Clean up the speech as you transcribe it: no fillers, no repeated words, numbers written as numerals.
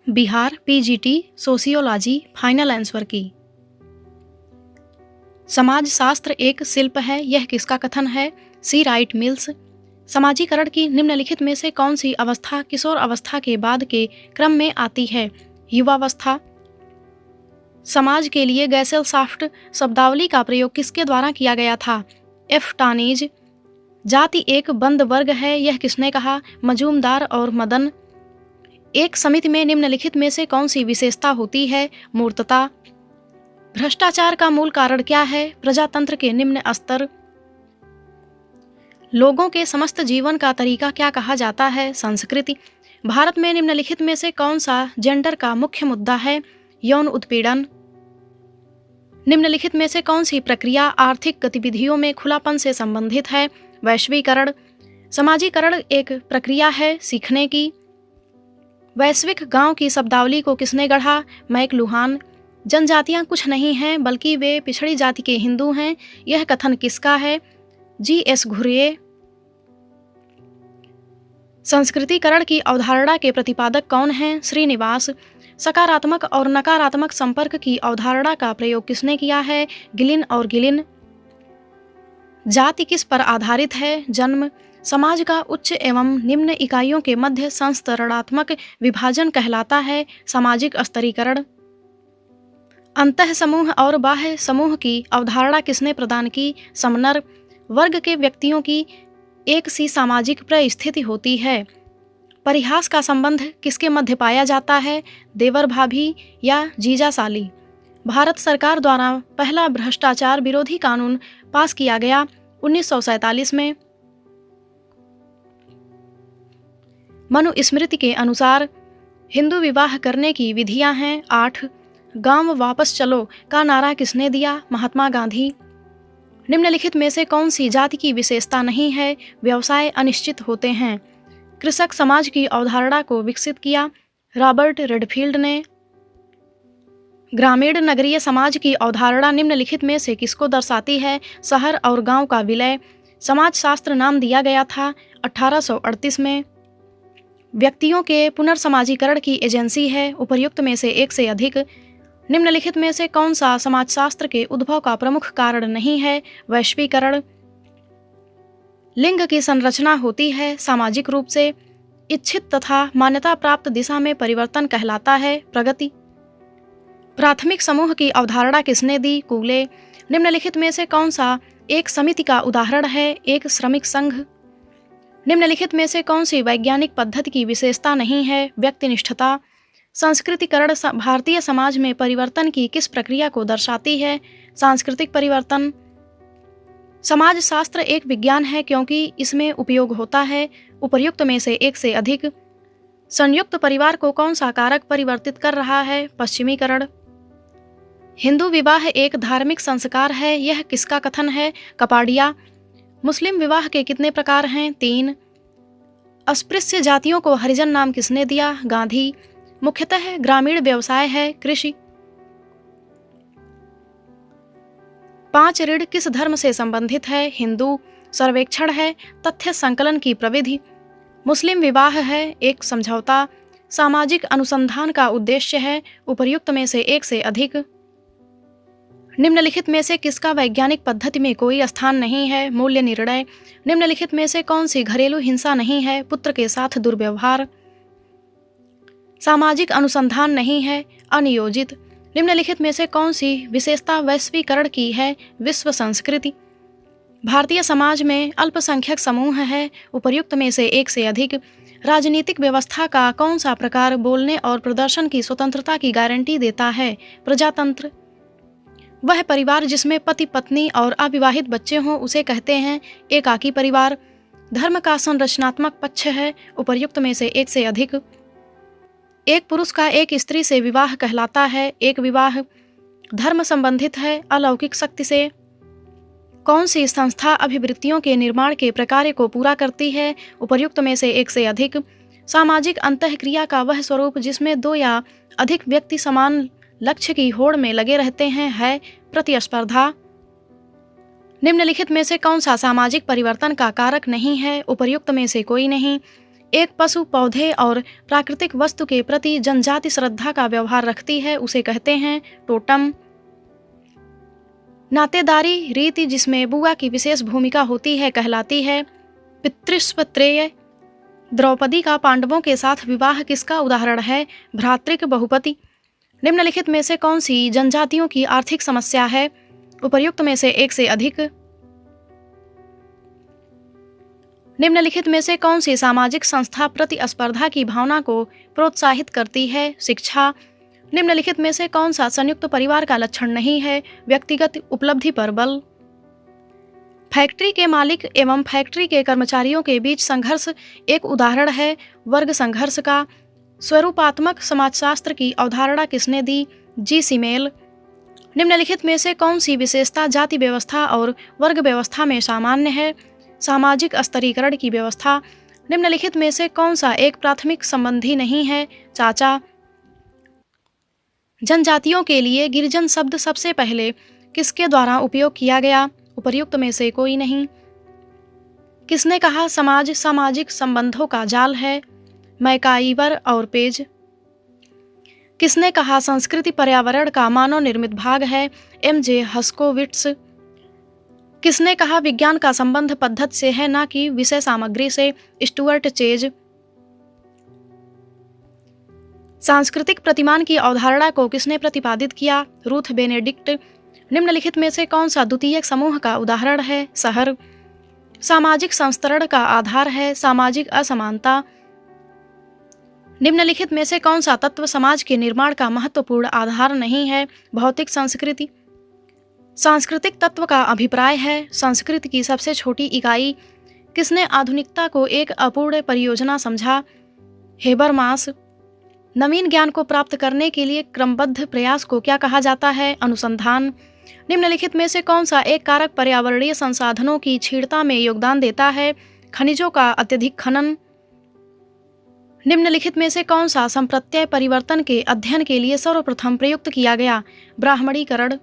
Bihar PGT sociology final answer की। समाज शास्त्र एक शिल्प है, यह किसका कथन है? सी राइट मिल्स। समाजीकरण की निम्नलिखित में से कौन सी अवस्था किशोर अवस्था के बाद के क्रम में आती है? युवावस्था। समाज के लिए गैसेलसाफ्ट शब्दावली का प्रयोग किसके द्वारा किया गया था? एफ टानीज। जाति एक बंद वर्ग है, यह किसने कहा? मजूमदार और मदन। एक समिति में निम्नलिखित में से कौन सी विशेषता होती है? मूर्तता। भ्रष्टाचार का मूल कारण क्या है? प्रजातंत्र के निम्न स्तर। लोगों के समस्त जीवन का तरीका क्या कहा जाता है? संस्कृति। भारत में निम्नलिखित में से कौन सा जेंडर का मुख्य मुद्दा है? यौन उत्पीड़न। निम्नलिखित में से कौन सी प्रक्रिया आर्थिक गतिविधियों में खुलापन से संबंधित है? वैश्वीकरण। समाजीकरण एक प्रक्रिया है सीखने की। वैश्विक गांव की शब्दावली को किसने गढ़ा? मैकलुहान। जनजातियां कुछ नहीं हैं बल्कि वे पिछड़ी जाति के हिंदू हैं, यह कथन किसका है? जी.एस. घुर्ये। संस्कृतिकरण की अवधारणा के प्रतिपादक कौन हैं? श्रीनिवास। सकारात्मक और नकारात्मक संपर्क की अवधारणा का प्रयोग किसने किया है? गिलिन और गिलिन। जाति किस पर आधारित है? जन्म। समाज का उच्च एवं निम्न इकाइयों के मध्य संस्तरणात्मक विभाजन कहलाता है सामाजिक स्तरीकरण। अंतः समूह और बाह्य समूह की अवधारणा किसने प्रदान की? समनर। वर्ग के व्यक्तियों की एक सी सामाजिक परिस्थिति होती है। परिहास का संबंध किसके मध्य पाया जाता है? देवर भाभी या जीजा साली। भारत सरकार द्वारा पहला भ्रष्टाचार विरोधी कानून पास किया गया 1947 में। मनुस्मृति के अनुसार हिंदू विवाह करने की विधियां हैं 8। गांव वापस चलो का नारा किसने दिया? महात्मा गांधी। निम्नलिखित में से कौन सी जाति की विशेषता नहीं है? व्यवसाय अनिश्चित होते हैं। कृषक समाज की अवधारणा को विकसित किया रॉबर्ट रेडफील्ड ने। ग्रामीण नगरीय समाज की अवधारणा निम्नलिखित में से किसको दर्शाती है? शहर और गांव का विलय। समाजशास्त्र नाम दिया गया था 1838 में। व्यक्तियों के पुनर्समाजीकरण की एजेंसी है उपर्युक्त में से एक से अधिक। निम्नलिखित में से कौन सा समाजशास्त्र के उद्भव का प्रमुख कारण नहीं है? वैश्वीकरण। लिंग की संरचना होती है सामाजिक रूप से। इच्छित तथा मान्यता प्राप्त दिशा में परिवर्तन कहलाता है प्रगति। प्राथमिक समूह की अवधारणा किसने दी? कूले। निम्नलिखित में से कौन सा एक समिति का उदाहरण है? एक श्रमिक संघ। निम्नलिखित में से कौन सी वैज्ञानिक पद्धति की विशेषता नहीं है? व्यक्तिनिष्ठता। सांस्कृतिकरण भारतीय समाज में परिवर्तन की किस प्रक्रिया को दर्शाती है? सांस्कृतिक परिवर्तन। समाजशास्त्र एक विज्ञान है क्योंकि इसमें उपयोग होता है उपर्युक्त में से एक से अधिक। संयुक्त परिवार को कौन सा कारक परिवर्तित कर रहा है? पश्चिमीकरण। हिंदू विवाह एक धार्मिक संस्कार है, यह किसका कथन है? कपाडिया। मुस्लिम विवाह के कितने प्रकार हैं? 3। अस्पृश्य जातियों को हरिजन नाम किसने दिया? गांधी। मुख्यतः ग्रामीण व्यवसाय है कृषि। 5 ऋण किस धर्म से संबंधित है? हिंदू। सर्वेक्षण है तथ्य संकलन की प्रविधि। मुस्लिम विवाह है एक समझौता। सामाजिक अनुसंधान का उद्देश्य है उपर्युक्त में से एक से अधिक। निम्नलिखित में से किसका वैज्ञानिक पद्धति में कोई स्थान नहीं है? मूल्य निर्णय। निम्नलिखित में से कौन सी घरेलू हिंसा नहीं है? पुत्र के साथ दुर्व्यवहार। सामाजिक अनुसंधान नहीं है? अनियोजित। निम्नलिखित में से कौन सी विशेषता वैश्वीकरण की है? विश्व संस्कृति। भारतीय समाज में अल्पसंख्यक समूह है उपर्युक्त में से एक से अधिक। राजनीतिक व्यवस्था का कौन सा प्रकार बोलने और प्रदर्शन की स्वतंत्रता की गारंटी देता है? प्रजातंत्र। वह परिवार जिसमें पति पत्नी और अविवाहित बच्चे हों उसे कहते हैं एकाकी परिवार। धर्म का संरचनात्मक पक्ष है उपर्युक्त में से एक से अधिक। एक पुरुष का एक स्त्री से विवाह कहलाता है एक विवाह। धर्म संबंधित है अलौकिक शक्ति से। कौन सी संस्था अभिवृत्तियों के निर्माण के प्रकार्य को पूरा करती है? उपर्युक्त में से एक से अधिक। सामाजिक अंतःक्रिया का वह स्वरूप जिसमें 2 या अधिक व्यक्ति समान लक्ष्य की होड़ में लगे रहते हैं है प्रतिस्पर्धा। निम्नलिखित में से कौन सा सामाजिक परिवर्तन का कारक नहीं है? उपर्युक्त में से कोई नहीं। एक पशु, पौधे और प्राकृतिक वस्तु के प्रति जनजाति श्रद्धा का व्यवहार रखती है उसे कहते हैं टोटम। नातेदारी रीति जिसमें बुआ की विशेष भूमिका होती है कहलाती है पितृस्वत्रेय। द्रौपदी का पांडवों के साथ विवाह किसका उदाहरण है? भ्रातृक बहुपति। निम्नलिखित में से कौन सी जनजातियों की आर्थिक समस्या है? उपर्युक्त में से एक से अधिक। निम्नलिखित में से कौन सी सामाजिक संस्था प्रतिस्पर्धा की भावना को प्रोत्साहित करती है? शिक्षा। निम्नलिखित में से कौन सा संयुक्त परिवार का लक्षण नहीं है? व्यक्तिगत उपलब्धि पर बल। फैक्ट्री के मालिक एवं फैक्ट्री के कर्मचारियों के बीच संघर्ष एक उदाहरण है वर्ग संघर्ष का। स्वरूपात्मक समाजशास्त्र की अवधारणा किसने दी? जी सीमेल। निम्नलिखित में से कौन सी विशेषता जाति व्यवस्था और वर्ग व्यवस्था में सामान्य है? सामाजिक स्तरीकरण की व्यवस्था। निम्नलिखित में से कौन सा एक प्राथमिक संबंधी नहीं है? चाचा। जनजातियों के लिए गिरिजन शब्द सबसे पहले किसके द्वारा उपयोग किया गया? उपर्युक्त में से कोई नहीं। किसने कहा समाज सामाजिक संबंधों का जाल है? मैकाइवर और पेज। किसने कहा संस्कृति पर्यावरण का मानव निर्मित भाग है? एम.जे. हस्कोविट्स। किसने कहा विज्ञान का संबंध पद्धति से है ना कि विषय सामग्री से? Stuart chase. सांस्कृतिक प्रतिमान की अवधारणा को किसने प्रतिपादित किया? Ruth Benedict. निम्नलिखित में से कौन सा द्वितीयक समूह का उदाहरण है? शहर। सामाजिक संस्तरण का आधार है सामाजिक असमानता। निम्नलिखित में से कौन सा तत्व समाज के निर्माण का महत्वपूर्ण आधार नहीं है? भौतिक संस्कृति। सांस्कृतिक तत्व का अभिप्राय है संस्कृति की सबसे छोटी इकाई। किसने आधुनिकता को एक अपूर्ण परियोजना समझा? हेबरमास। नवीन ज्ञान को प्राप्त करने के लिए क्रमबद्ध प्रयास को क्या कहा जाता है? अनुसंधान। निम्नलिखित में से कौन सा एक कारक पर्यावरणीय संसाधनों की क्षीणता में योगदान देता है? खनिजों का अत्यधिक खनन। निम्नलिखित में से कौन सा संप्रत्यय परिवर्तन के अध्ययन के लिए सर्वप्रथम प्रयुक्त किया गया? ब्राह्मणीकरण।